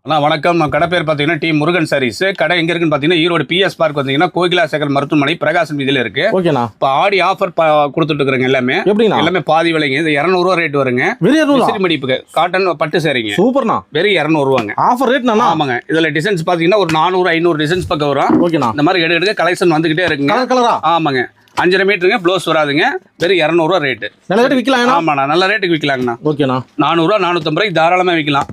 அண்ணா வணக்கம். நம்ம கடை பேர் பார்த்தீங்கன்னா டி முருகன் சாரீஸ். கடை எங்க இருக்குன்னு பார்த்தீங்கன்னா ஈரோடு பிஎஸ் பார்க் வந்தீங்கன்னா கோகிலாசேகர் மருத்துவமனை பிரகாசன் வீதியில இருக்கு. ஓகேண்ணா. இப்போ ஆடி ஆஃபர் கொடுத்துட்டு இருக்கிறாங்க. எல்லாமே எப்படிண்ணா? எல்லாமே பாதி விலைங்க. இது 200 ரூபா ரேட் வருங்க. வெறும் 200 விசிறி மடிப்புக்கு காட்டன் பட்டு சேரீங்க. சூப்பர்ண்ணா. வெறும் 200 ரூபாங்க. ஆஃபர் ரேட்ண்ணா? ஆமாங்க. இதுல டிசைன்ஸ் பார்த்தீங்கன்னா ஒரு 400 500 டிசைன்ஸ் பக்கம் வரும். ஓகேண்ணா. இந்த மாதிரி எடுக்க கலெக்ஷன் வந்துகிட்டே இருக்குங்க. கலர் கலரா? ஆமாங்க. 5.5 மீட்டருங்க, ப்ளவுஸ் வராதுங்க. வெறும் 200 ரூபா ரேட்டு. நல்ல ரேட்டு விற்கலாம். ஆமாண்ணா, நல்ல ரேட்டுக்கு விற்கலாங்கண்ணா. ஓகேண்ணா. 400 ரூபா 450 ரூபாய்க்கு தாராளமா விற்கலாம்.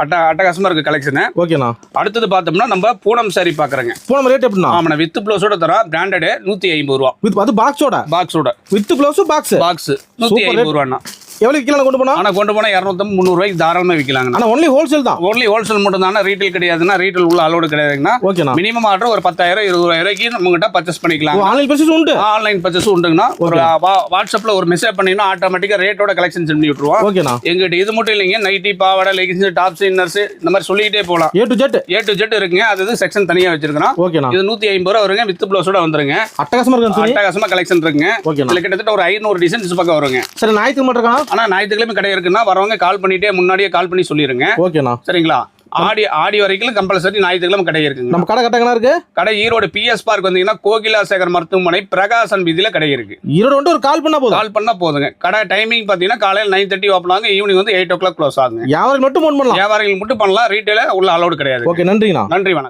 அட்டகாசமா இருக்கு கலெக்ஷன். ஓகேண்ணா. அடுத்தது பார்த்தோம்னா நம்ம பூனம் சாரி பாக்குறேங்க. பூனம் ரேட் எப்படிண்ணா? ஆமாண்ணா, வித் ப்ளவுஸோட தரோம். பிராண்டட் 150 ரூபா. அது பாக்ஸோட? பாக்ஸோட வித் ப்ளவுஸ் பாக்ஸ் 150 ரூபாண்ணா. எவ்வளவு விற்கலாம் கொண்டு போனா? ஆனா கொண்டு போனா 250 300 ரூபாய்க்கு தாராளமா விற்கலாங்க. ஆனா ஒன்லி ஹோல்சேல் தான். ஒன்லி ஹோல்சேல் மட்டும் தான். ரீட்டைல் கிடையாதுன்னா, ரீட்டைல் உள்ள அலோடு கிடையாதுங்கன்னா. ஓகேண்ணா. மினிமம் ஆர்டர் ஒரு 10,000 20,000 ரூபாய்க்கு நம்மகிட்ட பர்ச்சேஸ் பண்ணிக்கலாம். ஆன்லைன் பர்ச்சேஸ் உண்டு? ஆன்லைன் பர்ச்சேஸ் உண்டுங்கண்ணா. ஒரு வாட்ஸ்அப்ல ஒரு மெசேஜ் பண்ணீங்கன்னா ஆட்டோமேட்டிக்கா ரேட்டோட கலெக்ஷன் செஞ்சு விட்டுருவோம். ஓகேண்ணா. எங்கிட்ட இது மட்டும் இல்லைங்க, நைட்டி, பாவாடை, லெகின்ஸ், டாப்ஸ், இன்னர்ஸ் இந்த மாதிரி சொல்லிக்கிட்டே போகலாம். ஏ டு ஜெட் இருக்குங்க. அது செக்ஷன் தனியா வச்சிருக்கோம். ஓகேண்ணா. இது 150 ரூபா வருங்க. வித் ப்ளவுஸோட வந்துருங்க. அட்டகாசமா இருக்கு. அட்டகாசமா கலெக்ஷன் இருக்குங்க. இதுல கிட்டத்தட்ட ஒரு 500 டிசைன்ஸ் பக்கம் வருங்க. சரி, ஞாயிற்றுக்கிழமை மட்டும் இருக்கா? ஆனா ஞாயிற்றுக்கிழமை கடை இருக்குன்னா வரவங்க கால் பண்ணிட்டே முன்னாடியே கால் பண்ணி சொல்லிருங்க. ஓகேண்ணா. சரிங்களா? ஆடி வரைக்கும் கம்பல்சரி ஞாயிற்றுக்கிழமை கடை இருக்குங்க. நம்ம கடை கட்டங்கனா இருக்கு. கடை ஈரோடு பிஎஸ் பார்க் வந்தீங்கன்னா கோகிலாசேகர் மருத்துவமனை பிரகாசன் வீதியில கடை இருக்கு. ஈரோடு வந்து ஒரு கால் பண்ணா போதுங்க. கடை டைமிங் பாத்தீங்கன்னா காலையில 9:30 ஓபன் ஆகும். ஈவினிங் வந்து 8 o'clock க்ளோஸ் ஆகுங்க. வியாபாரிகள் மட்டும் ஃபோன் பண்ணலாம். வியாபாரிகள் மட்டும் பண்ணலாம். ரீட்டைல உள்ள அலோடு கிடையாது. ஓகே, நன்றிண்ணா. நன்றி, வணக்கம்.